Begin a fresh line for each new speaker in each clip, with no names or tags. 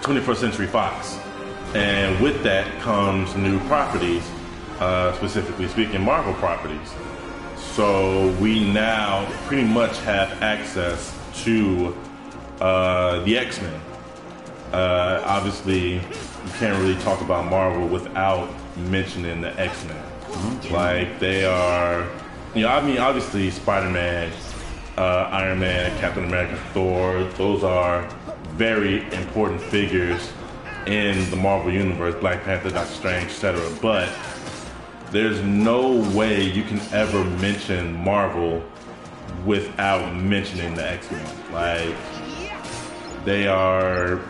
21st Century Fox. And with that comes new properties, specifically speaking, Marvel properties. So we now pretty much have access to the X-Men. Obviously, you can't really talk about Marvel without mentioning the X-Men. Like, they are, I mean, obviously Spider-Man, Iron Man, Captain America, Thor, those are very important figures in the Marvel Universe, Black Panther, Doctor Strange, etc. But there's no way you can ever mention Marvel without mentioning the X-Men. Like, they are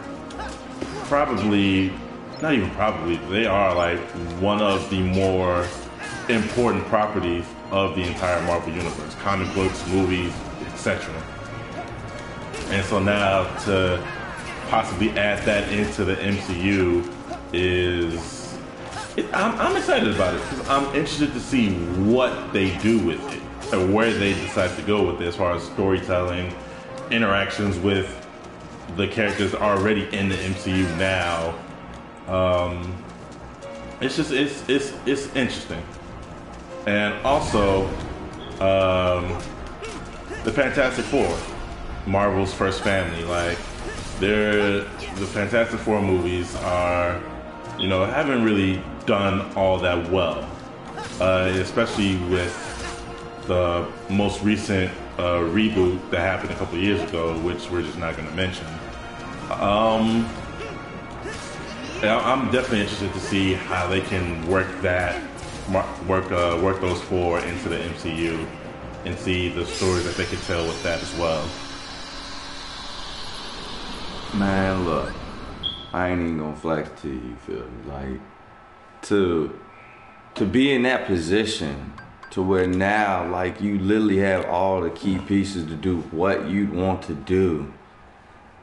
probably, not even probably, they are like one of the more important properties of the entire Marvel Universe. Comic books, movies, etc. And so now to possibly add that into the MCU is, I'm excited about it because I'm interested to see what they do with it or where they decide to go with it as far as storytelling, interactions with the characters already in the MCU now. It's just it's interesting. And also the Fantastic Four, Marvel's first family, like the Fantastic Four movies are, haven't really done all that well, especially with the most recent reboot that happened a couple of years ago, which we're just not going to mention. I'm definitely interested to see how they can work those four into the MCU and see the stories that they can tell with that as well.
Man, look, I ain't even gonna flex to you, you feel me? Like, to be in that position to where now, like, you literally have all the key pieces to do what you'd want to do.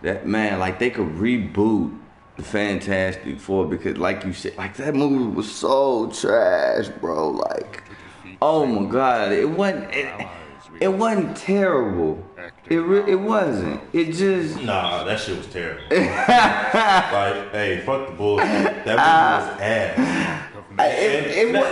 That, man, like, they could reboot the Fantastic Four because, like you said, like, that movie was so trash, bro. Like, oh my God, it wasn't terrible. It wasn't. It just...
Nah, that shit was terrible. Like, hey, fuck the bullshit. That movie was ass.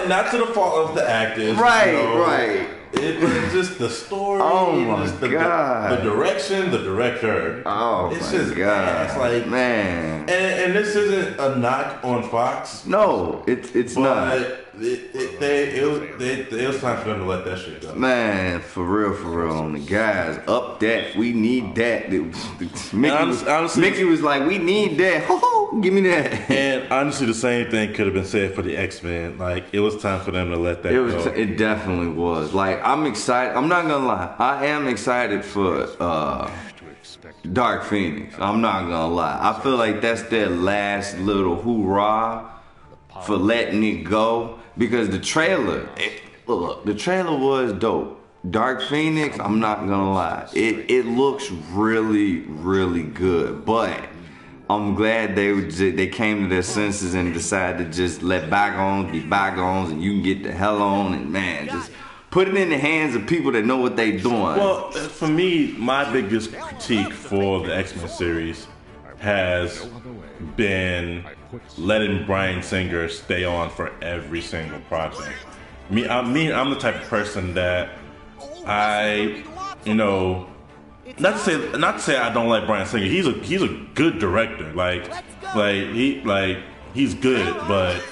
Not to the fault of the actors.
Right, right.
It was just the story.
Oh my God.
The direction, the director.
Oh
it's
my
just
God.
Ass. Like,
man.
And this isn't a knock on Fox.
No, it's not.
It was time for them to let that shit go.
Man, for real, on the guys, up that, we need that. Mickey was like, we need that. Ho, give me that.
And honestly, the same thing could have been said for the X-Men. Like, it was time for them to let that go.
It definitely was. Like, I'm excited. I'm not gonna lie. I am excited for Dark Phoenix. I'm not gonna lie. I feel like that's their last little hoorah for letting it go. Because the trailer, the trailer was dope. Dark Phoenix, I'm not gonna lie, it looks really, really good. But I'm glad they came to their senses and decided to just let bygones be bygones, and you can get the hell on, and man, just put it in the hands of people that know what they doing.
Well, for me, my biggest critique for the X-Men series has been letting Bryan Singer stay on for every single project. I'm the type of person that not to say I don't like Bryan Singer. He's a good director. He's good, but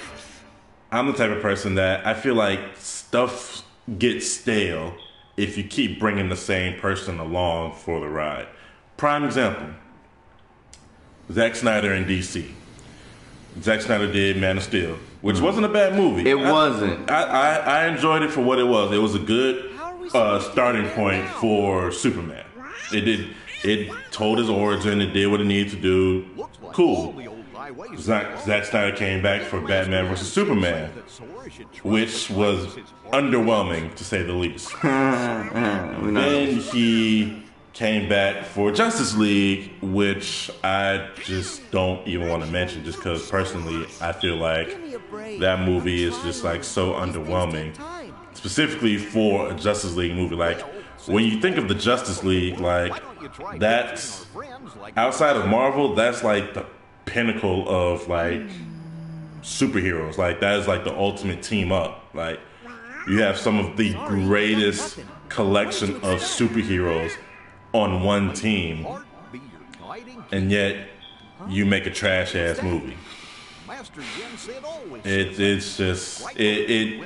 I'm the type of person that I feel like stuff gets stale if you keep bringing the same person along for the ride. Prime example: Zack Snyder in DC. Zack Snyder did Man of Steel, which wasn't a bad movie.
It wasn't.
I enjoyed it for what it was. It was a good starting point for Superman. It told his origin. It did what it needed to do. Cool. Zack Snyder came back for Batman vs. Superman, which was underwhelming to say the least. Then he came back for Justice League, which I just don't even want to mention, just because personally I feel like that movie is just like so underwhelming, specifically for a Justice League movie. Like, when you think of the Justice League, like, that's outside of Marvel, that's like pinnacle of like superheroes. Like that is like the ultimate team up. Like you have some of the greatest collection of superheroes on one team, and yet you make a trash ass movie. It's just it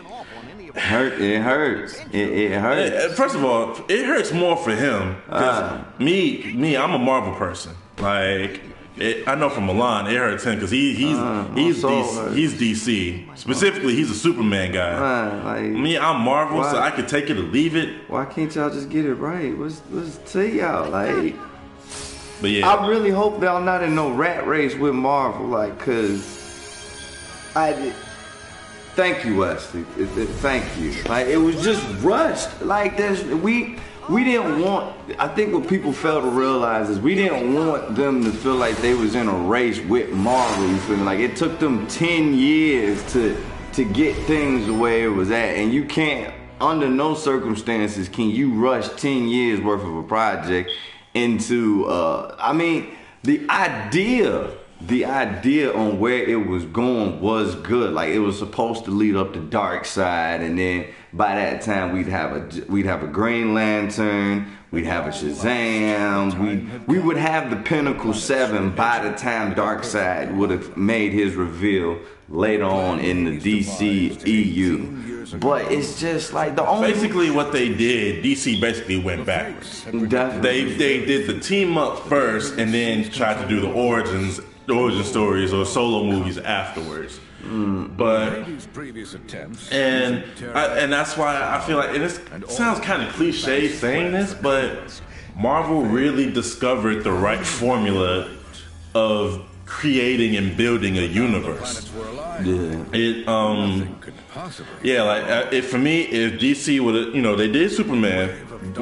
hurts. It hurts.
First of all, it hurts more for him. Me, I'm a Marvel person. Like I know from Milan, it hurts him because he's DC. Specifically, he's a Superman guy.
Like,
me, I'm Marvel, so I could take it or leave it.
Why can't y'all just get it right? What's to y'all like?
But yeah,
I really hope y'all not in no rat race with Marvel, like, cause thank you, Wesley. Thank you. Like, it was just rushed. Like, we didn't want. I think what people fail to realize is we didn't want them to feel like they was in a race with Marvel. You feel me? Like, it took them 10 years to get things the way it was at, and you can't, under no circumstances, can you rush 10 years worth of a project into. I mean, the idea on where it was going was good. Like, it was supposed to lead up to Dark Side, and then by that time we'd have a Green Lantern, we'd have a Shazam, we would have the Pinnacle 7 by the time Dark Side would have made his reveal later on in the DC EU. But it's just like the only.
Basically, what they did, DC basically went backwards.
Definitely.
They did the team up first, and then tried to do the origin stories or solo movies afterwards. But and that's why I feel like, and it sounds kind of cliche saying this, but Marvel really discovered the right formula of creating and building a universe. For me, if DC would have, they did Superman,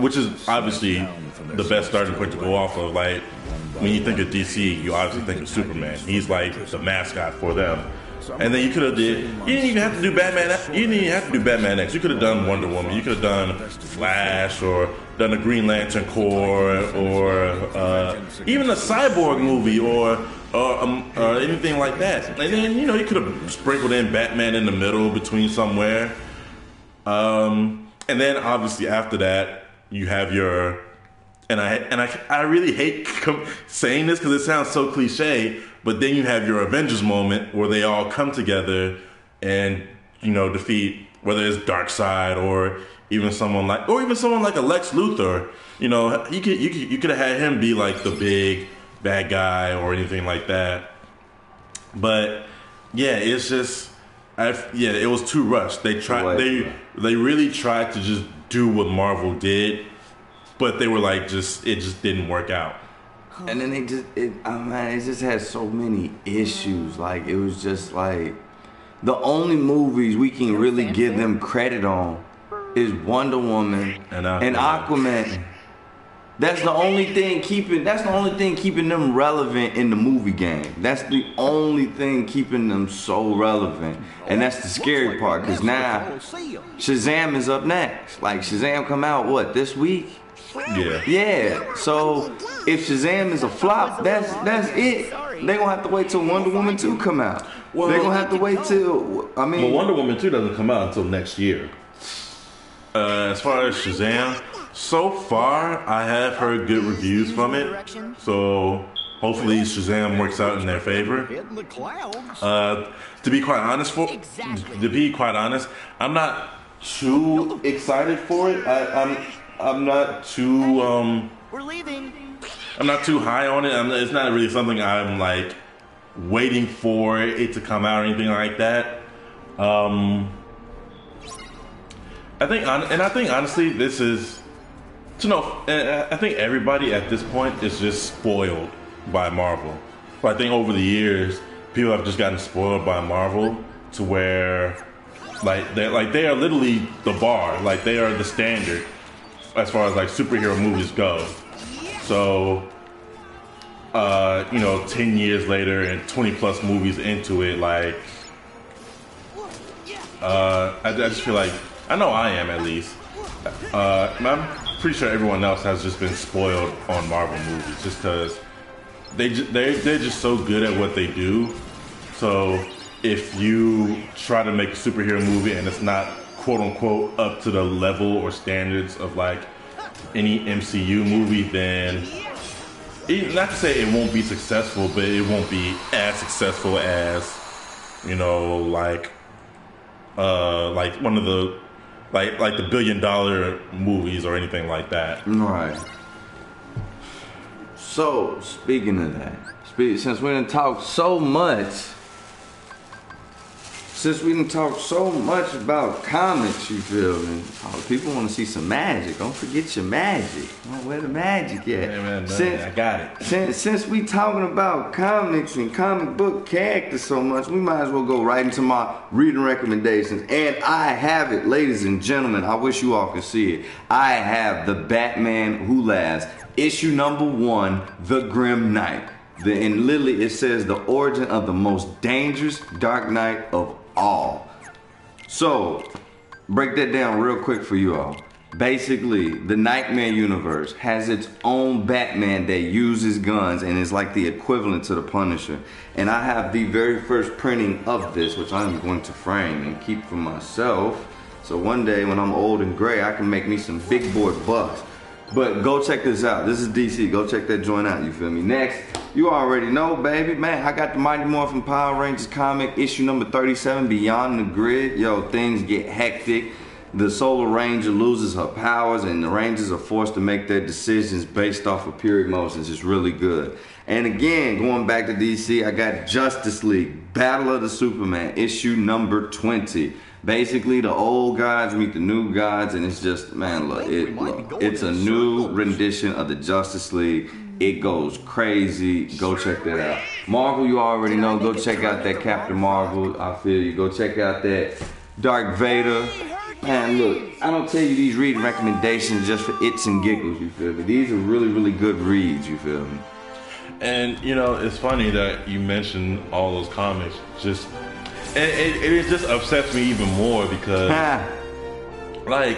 which is obviously the best starting point to go off of. Like, when you think of DC, you obviously think of Superman. He's like the mascot for them. And then you could have you didn't even have to do Batman. You didn't even have to do Batman X. You could have done Wonder Woman. You could have done Flash, or done a Green Lantern Corps, or even a Cyborg movie, or anything like that. And then you could have sprinkled in Batman in the middle between somewhere. And then obviously after that you have your, and I really hate saying this because it sounds so cliche, but then you have your Avengers moment where they all come together and defeat, whether it's Darkseid or even someone like a Lex Luthor. You could have had him be like the big bad guy or anything like that. But yeah, it's just it was too rushed. They really tried to just do what Marvel did, but they were like it just didn't work out.
And then it just had so many issues. Like, it was just like, the only movies we can really give them credit on is Wonder Woman and Aquaman. That's the only thing keeping them relevant in the movie game. That's the only thing keeping them so relevant. And that's the scary part, because now Shazam is up next. Like, Shazam come out this week? Yeah. So if Shazam is a flop, that's it. They gonna have to wait till Wonder Woman 2 come out. Well, they gonna have to wait till
But Wonder Woman 2 doesn't come out until next year. As far as Shazam, so far I have heard good reviews from it. So hopefully Shazam works out in their favor. To be quite honest, I'm not too excited for it. I'm not too I'm not too high on it. It's not really something I'm like waiting for it to come out or anything like that. I think honestly, this is, I think everybody at this point is just spoiled by Marvel. But I think over the years, people have just gotten spoiled by Marvel to where, they are literally the bar. Like, they are the standard as far as like superhero movies go. So, 10 years later and 20 plus movies into it, like, I just feel like, I know I am at least. I'm pretty sure everyone else has just been spoiled on Marvel movies, just because they're just so good at what they do. So if you try to make a superhero movie and it's not quote unquote up to the level or standards of like any MCU movie, then not to say it won't be successful, but it won't be as successful as, you know, like one of the like the $1 billion movies or anything like that.
Right. So speaking of that, since we done talked so much. Since we done talked so much about comics, you feel me? People want to see some magic. Don't forget your magic. Where the magic at?
Yeah, man, I got it.
Since we talking about comics and comic book characters so much, we might as well go right into my reading recommendations. And I have it, ladies and gentlemen. I wish you all could see it. I have The Batman Who Laughs, issue number 1, The Grim Knight. And literally it says the origin of the most dangerous Dark Knight of all. So, break that down real quick for you all. Basically, the Nightmare universe has its own Batman that uses guns and is like the equivalent to the Punisher. And I have the very first printing of this, which I'm going to frame and keep for myself. So one day when I'm old and gray, I can make me some big board bucks. But go check this out. This is DC. Go check that joint out, you feel me? Next, you already know, baby. Man, I got the Mighty Morphin Power Rangers comic, issue number 37, Beyond the Grid. Yo, things get hectic. The Solar Ranger loses her powers, and the Rangers are forced to make their decisions based off of pure emotions. It's really good. And again, going back to DC, I got Justice League, Battle of the Superman, issue number 20. Basically, the old gods meet the new gods, and it's just, man, look, it's a new rendition of the Justice League. It goes crazy. Go check that out. Marvel, you already know. Go check out that Captain Marvel. I feel you. Go check out that Dark Vader. Man, look, I don't tell you these reading recommendations just for its and giggles, you feel me? These are really, really good reads, you feel me?
And, you know, it's funny that you mentioned all those comics. Just... And it just upsets me even more because, like,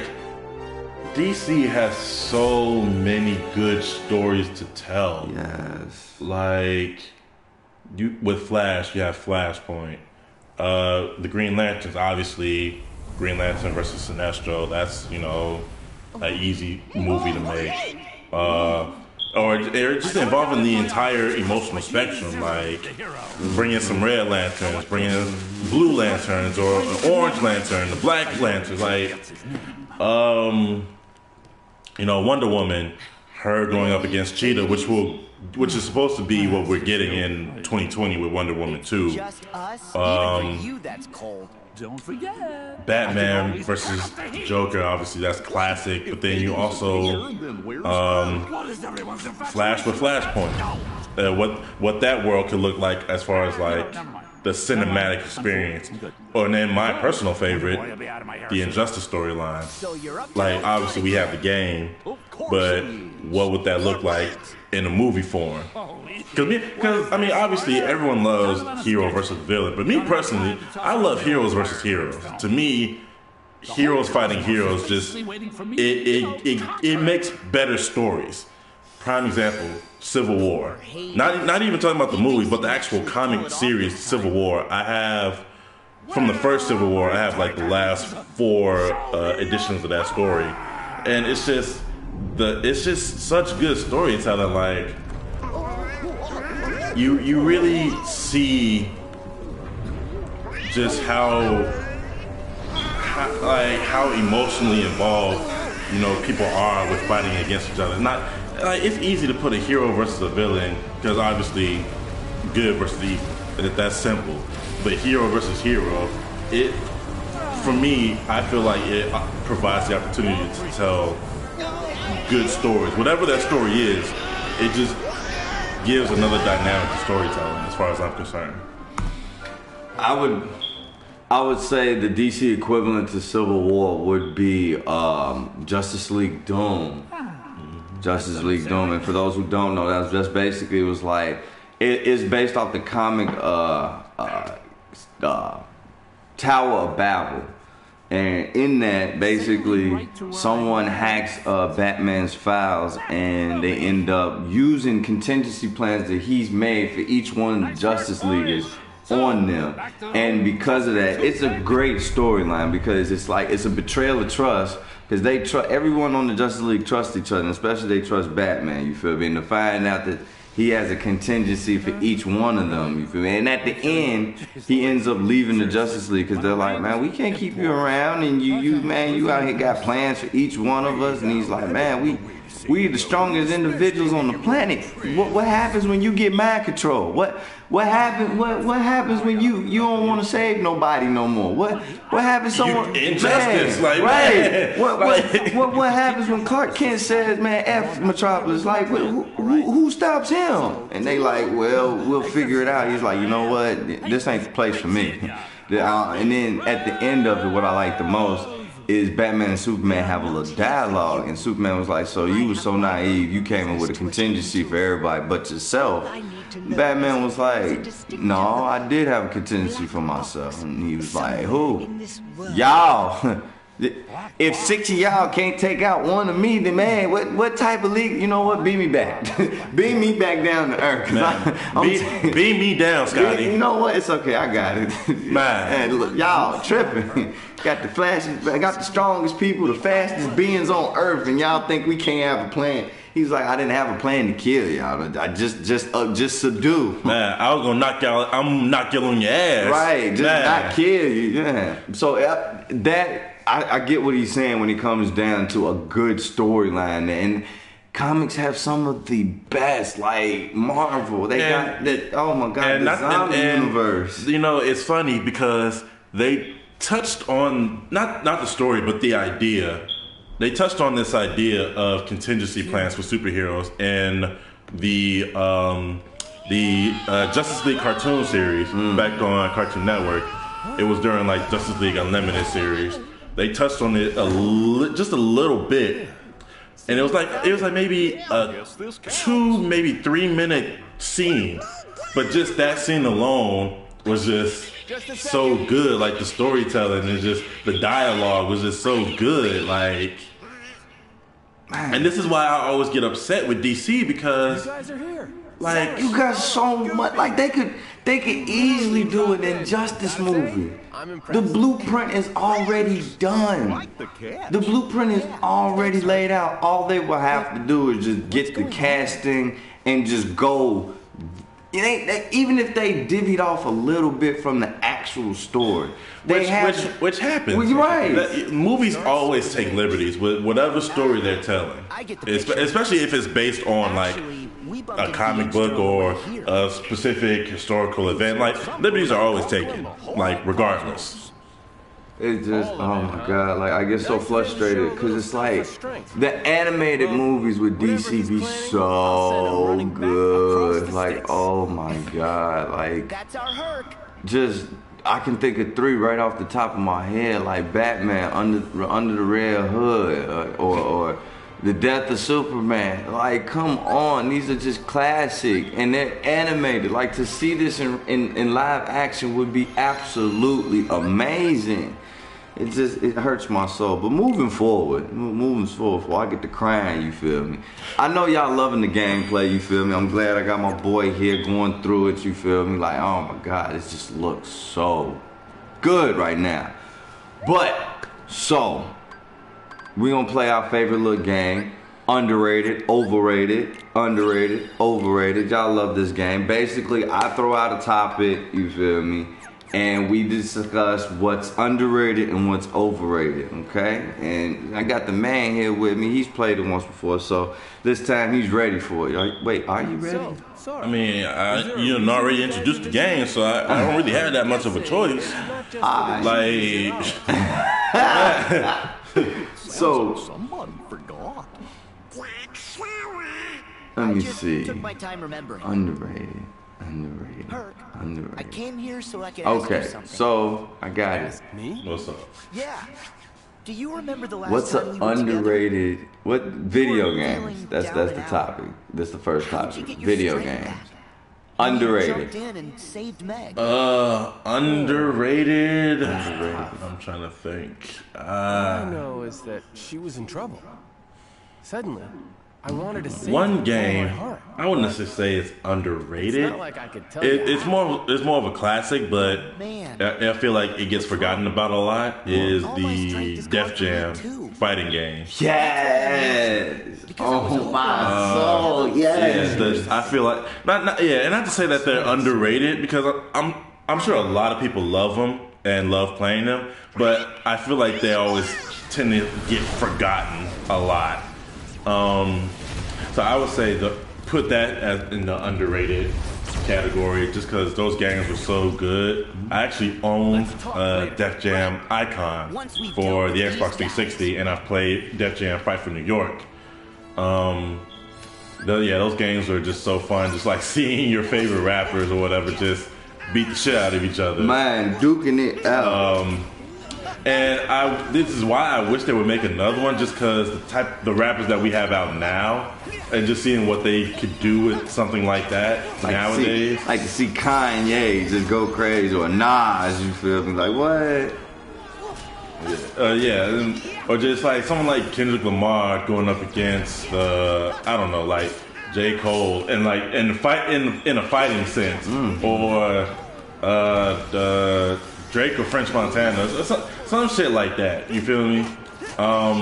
DC has so many good stories to tell.
Yes.
Like, with Flash, you have Flashpoint. The Green Lanterns, obviously, Green Lantern versus Sinestro. That's, you know, an easy movie to make. Or they're just involving the entire emotional spectrum, like bringing some red lanterns, bringing blue lanterns, or an orange lantern, the black lanterns, like, you know, Wonder Woman, her going up against Cheetah, which is supposed to be what we're getting in 2020 with Wonder Woman 2.
Don't forget.
Batman versus Joker, obviously that's classic. But then you also Flash with Flashpoint. What that world could look like as far as like the cinematic experience. Or then my personal favorite, the Injustice storyline. Like obviously we have the game, but what would that look like in a movie form? Because I mean, obviously everyone loves hero versus villain, but me personally, I love heroes versus heroes. To me, heroes fighting heroes just it makes better stories. Prime example, Civil War. Not even talking about the movie, but the actual comic series Civil War. I have from the first Civil War, I have like the last 4 editions of that story, and it's just such good storytelling. Like you really see just how emotionally involved, you know, people are with fighting against each other. Not like it's easy to put a hero versus a villain because obviously good versus evil. That's simple. But hero versus hero, for me, I feel like it provides the opportunity to tell good stories. Whatever that story is, it just gives another dynamic to storytelling as far as I'm concerned.
I would say the DC equivalent to Civil War would be Justice League Doom. Justice League Doom, and for those who don't know, that's just basically, it was like, it's based off the comic Tower of Babel. And in that, basically, someone hacks Batman's files, and they end up using contingency plans that he's made for each one of the Justice Leaguers on them. And because of that, it's a great storyline, because it's like, it's a betrayal of trust, because they trust, everyone on the Justice League trusts each other, and especially they trust Batman, you feel me? And to find out that he has a contingency for each one of them, you feel me? And at the end, he ends up leaving the Justice League, because they're like, man, we can't keep you around, and you out here got plans for each one of us. And he's like, man, we the strongest individuals on the planet. What happens when you get mind control? What happens when you don't want to save nobody no more? What happens someone
injustice,
man,
like
right?
man.
What happens when Clark Kent says, man, F Metropolis? Like, who stops him? And they like, well, we'll figure it out. He's like, you know what? This ain't the place for me. And then at the end of it, what I like the most is Batman and Superman have a little dialogue, and Superman was like, so you were so naive, you came in with a contingency for everybody but yourself. Batman was like, no, I did have a contingency for myself. And he was like, who? Y'all. If 6 of y'all can't take out one of me, then man, what type of league? You know what? Beam me back. Beam me back down to earth.
Beam me down, Scotty.
You know what? It's okay. I got it. Man, look, y'all tripping. Got the flashes, got the strongest people, the fastest beings on earth, and y'all think we can't have a plan. He's like, I didn't have a plan to kill y'all. I just subdue.
Man, I was gonna knock y'all. I'm knock you on your ass.
Right, just not kill you. Yeah. So that I get what he's saying when it comes down to a good storyline, and comics have some of the best, like Marvel. They got that. Oh my God, the zombie universe.
You know, it's funny because they touched on not the story, but the idea. They touched on this idea of contingency plans for superheroes in the Justice League cartoon series back on Cartoon Network. It was during like Justice League Unlimited series. They touched on it just a little bit, and it was like maybe a 2, maybe 3 minute scene, but just that scene alone was just so good. Like the storytelling and just the dialogue was just so good. Like, and this is why I always get upset with DC, because like
you got so much. Like they could easily do an Injustice movie. The blueprint is already done. The blueprint is already laid out. All they will have to do is just get the casting and just go. It ain't, even if they divvied off a little bit from the actual story,
which happens.
Well, you're right.
Movies always take liberties with whatever story they're telling, especially if it's based on like a comic book or a specific historical event. Like liberties are always taken, like regardless.
It's just, oh my God, like I get so frustrated because it's like the animated movies with DC be so good. Like, oh my God, like just, I can think of 3 right off the top of my head, like Batman Under the Red Hood or The Death of Superman. Like, come on, these are just classic and they're animated. Like, to see this in live action would be absolutely amazing. It hurts my soul. But moving forward, before I get to crying, you feel me? I know y'all loving the gameplay, you feel me? I'm glad I got my boy here going through it, you feel me? Like, oh my God, it just looks so good right now. But, so, we gonna play our favorite little game. Underrated, overrated, underrated, overrated. Y'all love this game. Basically, I throw out a topic, you feel me? And we discuss what's underrated and what's overrated, okay? And I got the man here with me. He's played it once before, so this time he's ready for it. Wait, are you ready?
I mean, you already introduced the game, so I don't really have that much of a choice.
So,
someone forgot.
Let me see.
Took my time remembering.
Underrated.
I came here so I could ask you something.
So I got it.
Me?
What's up?
Yeah. Do you remember the last
What's
time
an
we were
underrated?
together?
What video
You were
games?
feeling
That's
down
the
and out.
topic. That's the first
How'd you
topic.
get your
Video
strength
games.
back?
Underrated.
Jumped in and saved Meg.
Underrated. I'm trying to think.
All I know is that she was in trouble. Suddenly, I wanted to save her
One
with
game,
all my heart.
I wouldn't necessarily say it's underrated.
It's not like I could tell you
It's more of a classic, but
Man.
I feel like it gets forgotten about a lot. Is
All my strength
the
is
Def
gone from
Jam
me, too.
fighting game?
Yes. Oh my soul.
Yeah,
Yes.
I feel like and not to say that they're underrated because I'm sure a lot of people love them and love playing them, but I feel like they always tend to get forgotten a lot. So I would say put that as in the underrated category just because those games were so good. I actually own Def Jam Icon for the Xbox 360, and I've played Def Jam Fight for New York. Those games are just so fun, just like seeing your favorite rappers or whatever just beat the shit out of each other.
Man, duking it out.
And this is why I wish they would make another one, just because the rappers that we have out now, and just seeing what they could do with something like that nowadays.
Like to see Kanye just go crazy, or Nas, you feel me? Like, what?
Or just like someone like Kendrick Lamar going up against like J. Cole, and like in a fighting sense, or Drake or French Montana, some shit like that. You feel me? I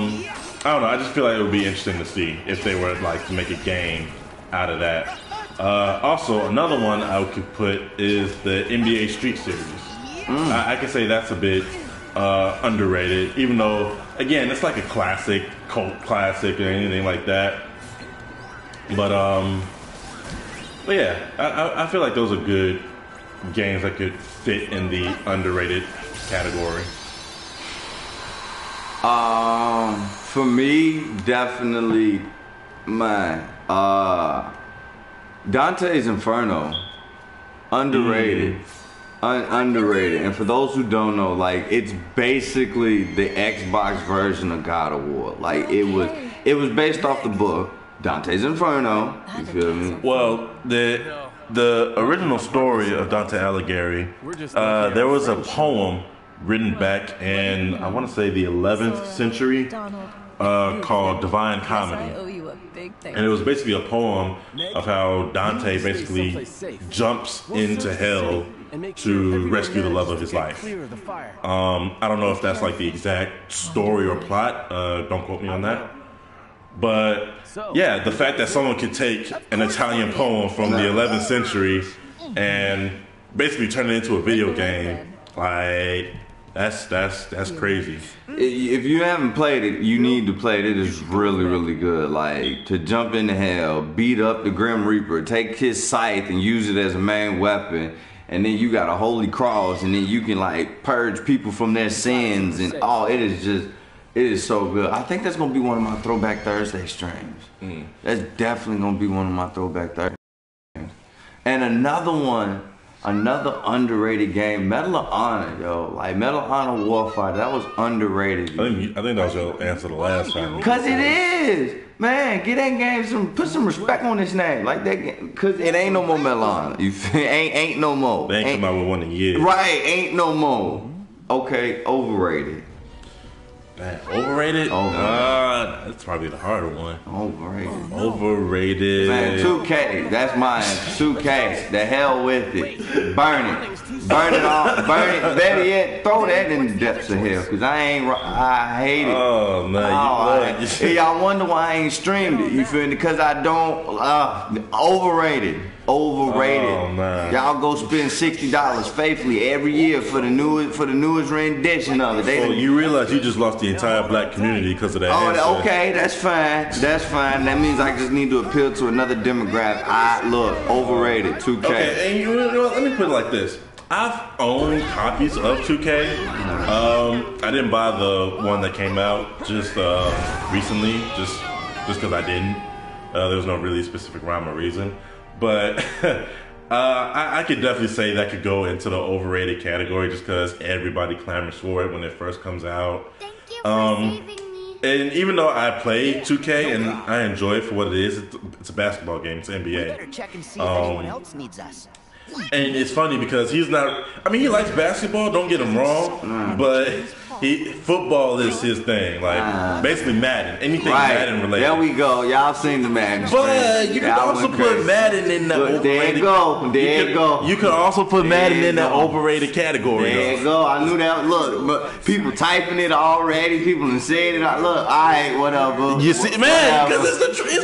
don't know. I just feel like it would be interesting to see if they were like to make a game out of that. Also, another one I could put is the NBA Street Series. I can say that's a bit underrated, even though again it's like a classic, cult classic, or anything like that. But yeah, I feel like those are good games that could fit in the underrated category.
For me, definitely, man, Dante's Inferno, underrated. Underrated. And for those who don't know, like, it's basically the Xbox version of God of War. Like, it was based off the book Dante's Inferno. You feel me?
Well, the original story of Dante Alighieri, there was a poem written back in, I want to say, the 11th century, called Divine Comedy. And it was basically a poem of how Dante basically jumps into hell to rescue the love of his life. I don't know if that's like the exact story or plot. Don't quote me on that. But yeah, the fact that someone could take an Italian poem from the 11th century and basically turn it into a video game, like that's crazy.
If you haven't played it, you need to play it. It is really, really good. Like, to jump into hell, beat up the Grim Reaper, take his scythe and use it as a main weapon, and then you got a holy cross, and then you can like purge people from their sins, and it is so good. I think that's gonna be one of my Throwback Thursday streams. That's definitely gonna be one of my Throwback Thursday streams. And another underrated game, Medal of Honor, yo. Like, Medal of Honor Warfighter, that was underrated.
I think that was your answer the last time.
Cause it is, man. Get that game put some respect on this name, like that game. Cause it ain't no more Medal of Honor. You feel? Ain't no more.
They ain't come out with one in years.
Right? Ain't no more. Okay, overrated.
Man, overrated? That's probably the harder one.
Overrated.
Overrated.
Man, 2K. That's mine. 2K. The hell with it. Burn it. Burn it off. Burn it. Better yet, throw that in the depths of hell. Cause I hate it.
Oh man,
y'all wonder why I ain't streamed it. You feel me? Because I don't. Overrated. Overrated.
Oh man.
Y'all go spend $60 faithfully every year for the newest rendition of it.
So you realize you just lost the entire black community because of that answer.
Okay, that's fine. That's fine. That means I just need to appeal to another demographic. Look, overrated. 2K.
Okay, and you know what? Let me put it like this. I've owned copies of 2K. I didn't buy the one that came out just recently, just because I didn't. There was no really specific rhyme or reason. But I could definitely say that could go into the overrated category just because everybody clamors for it when it first comes out.
Thank you for saving me.
And even though I play 2K and I enjoy it for what it is, it's a basketball game. It's
We
NBA.
better check and see if anyone else needs us.
And it's funny because he's not. I mean, he likes basketball. Don't get him wrong, but football is his thing. Like basically Madden, anything Madden related.
There we go. Y'all seen the Madden.
But you can also put Madden in that overrated.
There you go. There you go.
You could also put Madden in that overrated category.
There you go. I knew that. Look, but people typing it already. People done said it. Look, alright, whatever.
You see, man, because it's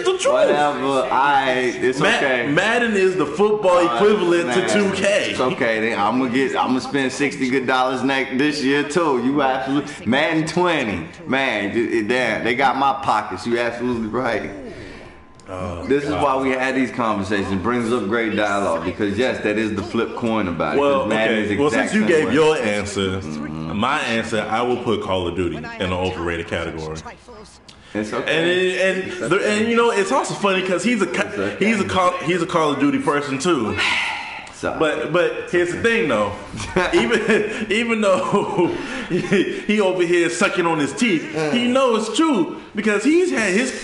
the truth.
Whatever. Alright, it's okay.
Madden is the football equivalent to 2K.
It's okay. Then I'm gonna spend $60 good this year too. You absolutely Madden 20, man. Damn, they got my pockets. You absolutely right. This is why we had these conversations. It brings up great dialogue because yes, that is the flip coin about it.
Well,
Madden
okay. Well, since you gave your answer, my answer, I will put Call of Duty in the overrated category.
It's okay.
And you know, it's also funny because he's a Call of Duty person too. But here's the thing though, even though he over here sucking on his teeth, he knows it's true because he's had his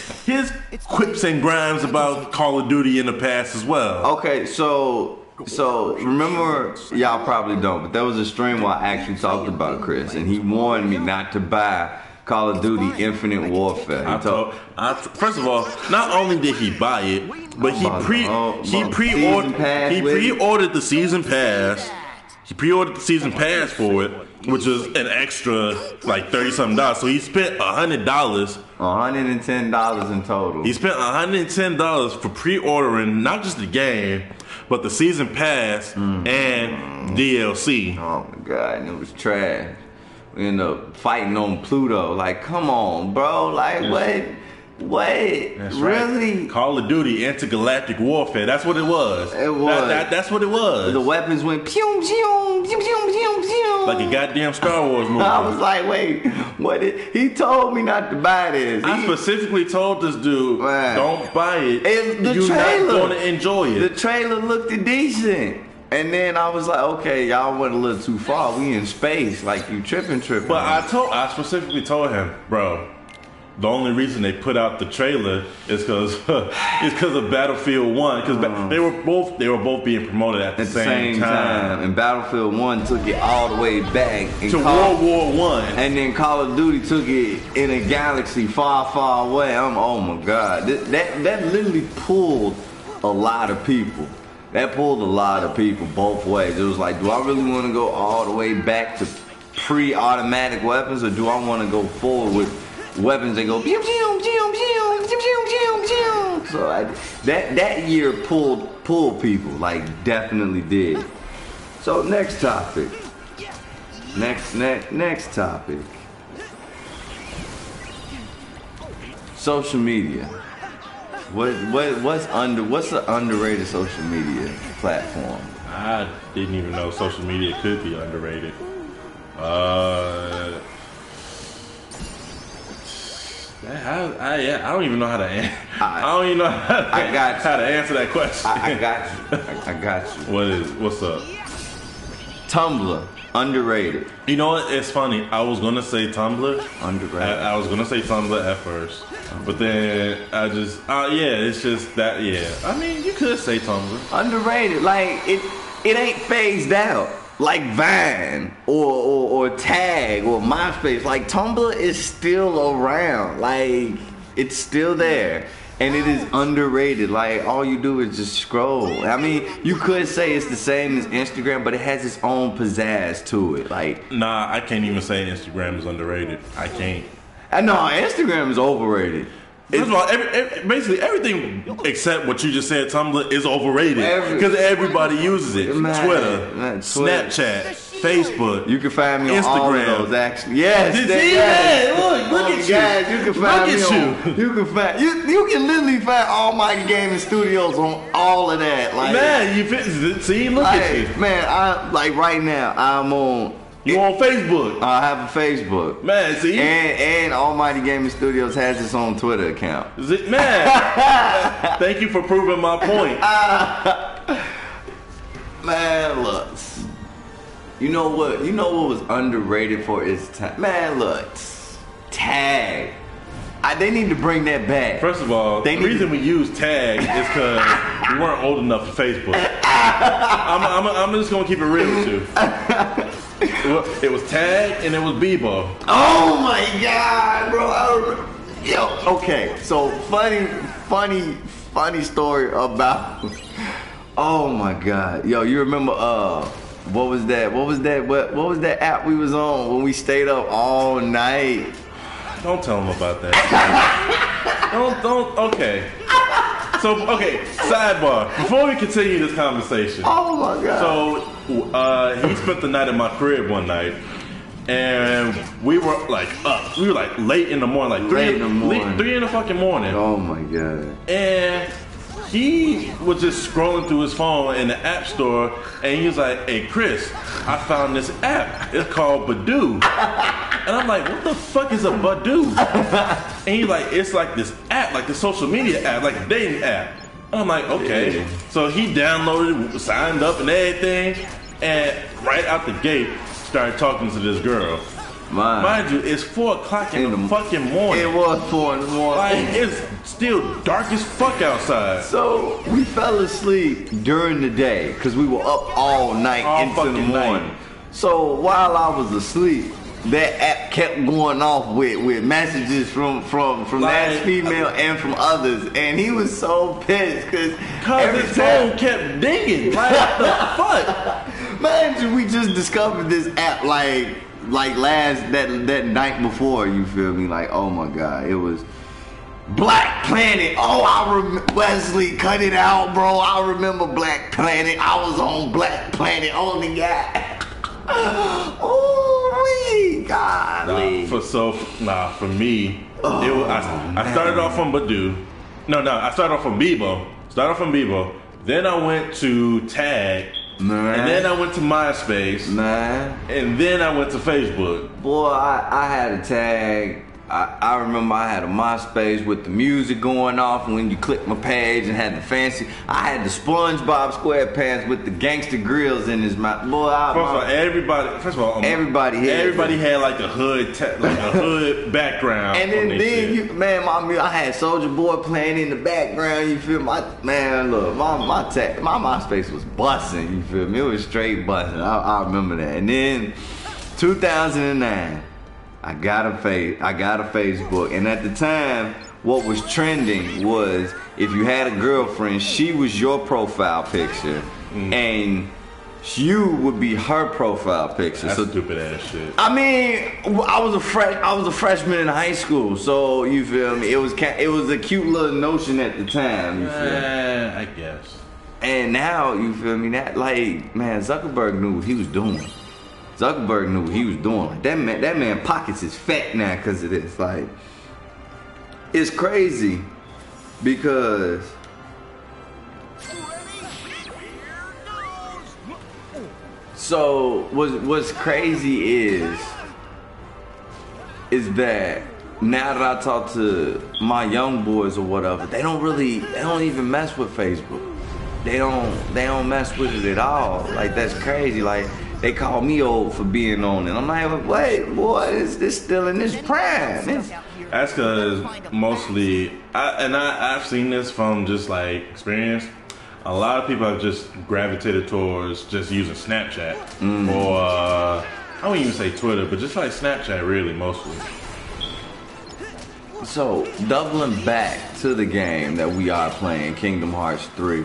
quips and grimes about Call of Duty in the past as well.
Okay, so remember, y'all probably don't, but there was a stream where I actually talked about Chris, and he warned me not to buy Call of Duty Infinite Warfare.
First of all, not only did he buy it, but he pre-ordered the season pass. He pre-ordered the season pass for it, which was an extra like $30-something. So he spent $100.
$110 in total.
He spent $110 for pre-ordering not just the game, but the season pass and DLC.
Oh my god, and it was trash. We ended up fighting on Pluto. Like, come on, bro. Like, what?
That's
really?
Right. Call of Duty Intergalactic Warfare. That's what it was.
It was.
That's what it was.
The weapons went pew pew pew pew pew pew.
Like a goddamn Star Wars movie.
I was like, wait, what? He told me not to buy this.
I specifically told this dude, don't buy it.
You're
not going to enjoy it.
The trailer looked decent. And then I was like, okay, y'all went a little too far. We in space, like you tripping. But
I specifically told him, bro, the only reason they put out the trailer is because of Battlefield 1, because they were both being promoted at the same time.
And Battlefield 1 took it all the way back
to World War 1,
and then Call of Duty took it in a galaxy far, far away. Oh my god, that literally pulled a lot of people. That pulled a lot of people both ways. It was like, do I really want to go all the way back to pre-automatic weapons, or do I want to go forward with weapons that go pew pew pew pew pew pew pew? So that year pulled people, like definitely did. So next topic. Next topic. Social media. What's the underrated social media platform?
I didn't even know social media could be underrated. I don't even know how to answer. I don't even know how to answer that question.
I got you.
What's up?
Tumblr, underrated.
You know what? It's funny. I was gonna say Tumblr.
Underrated.
I was gonna say Tumblr at first, but then I just, it's just that. Yeah, I mean, you could say Tumblr.
Underrated. Like it ain't phased out like Vine or Tag or MySpace. Like Tumblr is still around. Like it's still there. And it is underrated. Like, all you do is just scroll. I mean, you could say it's the same as Instagram, but it has its own pizzazz to it. Like,
nah, I can't even say Instagram is underrated. I can't.
No, Instagram is overrated.
First of all, basically everything except what you just said, Tumblr, is overrated because everybody uses it. Twitter, Snapchat, Facebook.
You can find me on
Instagram.
All of those, actually. Yes.
Look at you.
You can find me on. You can literally find Almighty Gaming Studios on all of that. Like,
man, look at you.
Man, right now I'm on.
You on Facebook?
I have a Facebook.
Man, see?
And Almighty Gaming Studios has its own Twitter account.
Man, thank you for proving my point.
Man, look. You know what was underrated for its time? Man, look. Tag. They need to bring that back.
First of all, the reason we use tag is because we weren't old enough for Facebook. I'm just gonna keep it real with you. It was tag and it was Bebo.
Oh my God, bro! Yo, okay. So funny story about. Oh my God, yo, you remember what was that app we was on when we stayed up all night?
Don't tell them about that. Okay. So, okay, sidebar. Before we continue this conversation.
Oh my God.
So, he spent the night at my crib one night, and we were like up. We were like late in the morning, like 3 in the fucking morning.
Oh my God.
And he was just scrolling through his phone in the app store, and he was like, "Hey Chris, I found this app. It's called Badoo." And I'm like, "What the fuck is a Badoo?" And he's like, "It's like this app, like the social media app, like a dating app." And I'm like, "Okay."
Yeah.
So he downloaded, signed up, and everything, and right out the gate started talking to this girl. Mind you, it's 4 o'clock in the fucking morning.
It was 4 in the morning.
Like, it's still dark as fuck outside.
So we fell asleep during the day because we were up all night into the morning. So while I was asleep, that app kept going off with messages from that female and from others, and he was so pissed because
his phone kept dinging. Like, what the fuck?
Mind you, we just discovered this app like that night before, you feel me? Like, oh my God, it was Black Planet. Oh, Wesley, cut it out, bro. I remember Black Planet. I was on Black Planet on the guy. Oh, golly.
For me, I started off on Badoo. I started off on Bebo. Then I went to Tag. And then I went to MySpace. And then I went to Facebook.
Boy, I had a Tag. I remember I had a MySpace with the music going off, and when you click my page and had the fancy, I had the SpongeBob SquarePants with the gangster grills in his mouth. Boy, everybody
had like a hood background.
And then I had Soulja Boy playing in the background. You feel my look, my MySpace was busting. You feel me? It was straight busting. I remember that. And then 2009. I got a Facebook, and at the time, what was trending was if you had a girlfriend, she was your profile picture, and you would be her profile picture.
That's stupid ass shit.
I mean, I was a freshman in high school, so you feel me? It was a cute little notion at the time. You feel me?
I guess.
And now you feel me? That Zuckerberg knew what he was doing. That man pockets is fat now because of this. Like, it's crazy because what's crazy is that now that I talk to my young boys or whatever, they don't even mess with Facebook. They don't mess with it at all. Like, that's crazy. Like, they call me old for being on it. I'm like, wait, boy, is this still in this prime?
That's because mostly, I've seen this from just like experience. A lot of people have just gravitated towards just using Snapchat or I wouldn't even say Twitter, but just like Snapchat, really, mostly.
So, doubling back to the game that we are playing, Kingdom Hearts 3.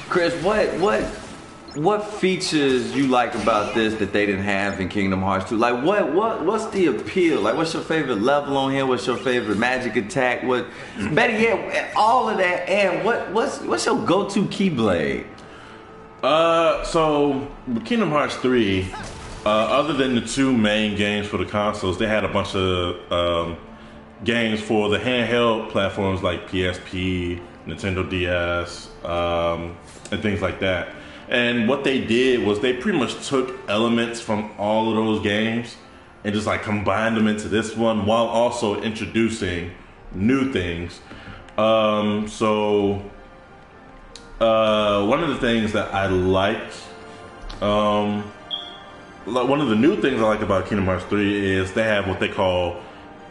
Chris, what features you like about this that they didn't have in Kingdom Hearts 2? Like, what's the appeal? Like, what's your favorite level on here? What's your favorite magic attack? Better yet, all of that, and what's your go-to Keyblade?
So Kingdom Hearts 3, other than the 2 main games for the consoles, they had a bunch of games for the handheld platforms like PSP, Nintendo DS, and things like that. And what they did was they pretty much took elements from all of those games and just like combined them into this one while also introducing new things. One of the things that I liked, one of the new things I like about Kingdom Hearts 3 is they have what they call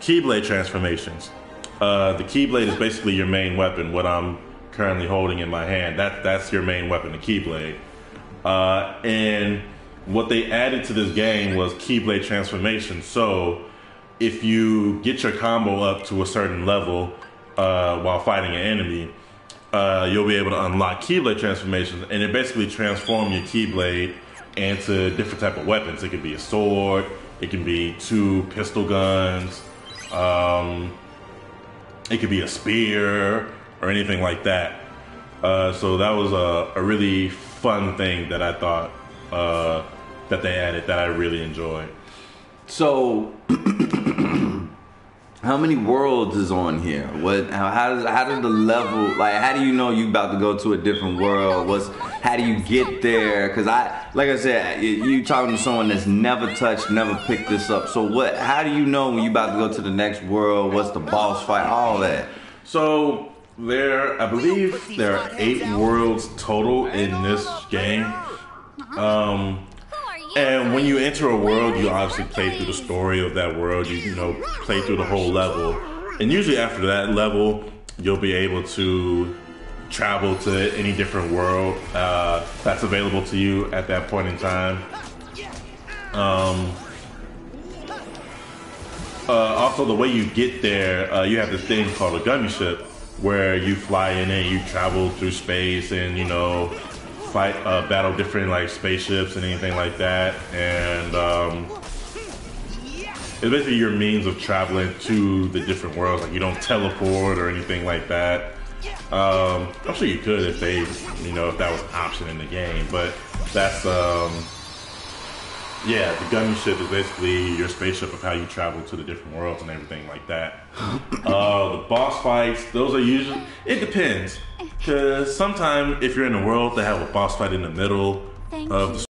Keyblade transformations. The Keyblade is basically your main weapon. What I'm currently holding in my hand, that's your main weapon, the Keyblade. And what they added to this game was Keyblade transformation. So if you get your combo up to a certain level while fighting an enemy, you'll be able to unlock Keyblade transformations, and it basically transforms your Keyblade into different type of weapons. It could be a sword, it can be 2 pistol guns, it could be a spear or anything like that. So that was a really fun thing that I thought that they added that I really enjoyed.
So, how many worlds is on here? How does the level, like, how do you know you about to go to a different world? How do you get there? Because like I said, you talking to someone that's never touched, never picked this up. So how do you know when you about to go to the next world? What's the boss fight? All that.
So I believe there are 8 worlds total in this game. And when you enter a world, you obviously play through the story of that world. You know, play through the whole level. And usually after that level, you'll be able to travel to any different world that's available to you at that point in time. Also, the way you get there, you have this thing called a gummy ship, where you fly in and you travel through space and, you know, fight, battle different like spaceships and anything like that. And it's basically your means of traveling to the different worlds. Like, you don't teleport or anything like that. I'm sure you could if if that was an option in the game, but that's yeah, the gummy ship is basically your spaceship of how you travel to the different worlds and everything like that. The boss fights, those are usually, it depends, because sometimes if you're in a world, they have a boss fight in the middle of the